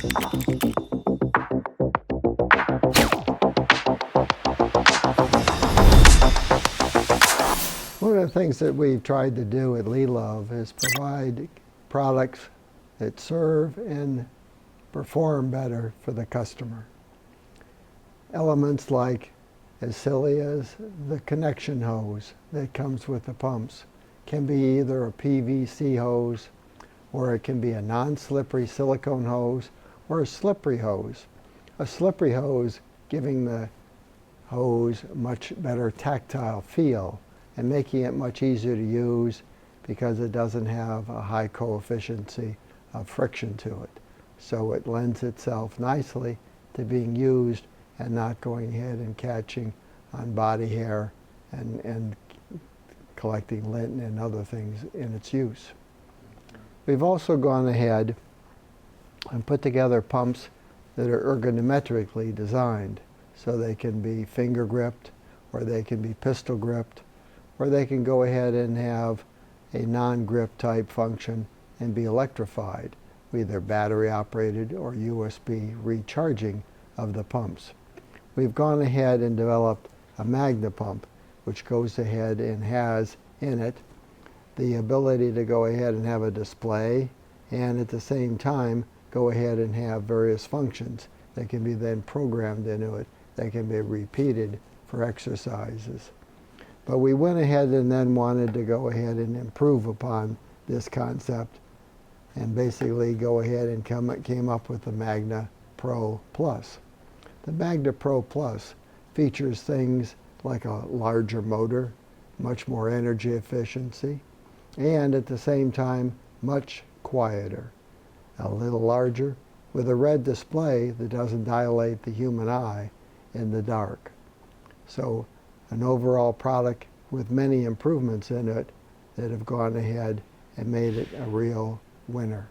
One of the things that we've tried to do at LeLuv is provide products that serve and perform better for the customer. Elements like, as silly as the connection hose that comes with the pumps, can be either a PVC hose, or it can be a non-slippery silicone hose, or a slippery hose. A slippery hose giving the hose a much better tactile feel and making it much easier to use because it doesn't have a high coefficient of friction to it. So it lends itself nicely to being used and not going ahead and catching on body hair and collecting lint and other things in its use. We've also gone ahead and put together pumps that are ergonometrically designed, so they can be finger gripped, or they can be pistol gripped, or they can go ahead and have a non-grip type function and be electrified, either battery operated or USB recharging of the pumps. We've gone ahead and developed a Magna pump, which goes ahead and has in it the ability to go ahead and have a display, and at the same time go ahead and have various functions that can be then programmed into it, that can be repeated for exercises. But we went ahead and then wanted to go ahead and improve upon this concept and basically go ahead and came up with the Magna Pro Plus. The Magna Pro Plus features things like a larger motor, much more energy efficiency, and at the same time much quieter. A little larger with a red display that doesn't dilate the human eye in the dark. So an overall product with many improvements in it that have gone ahead and made it a real winner.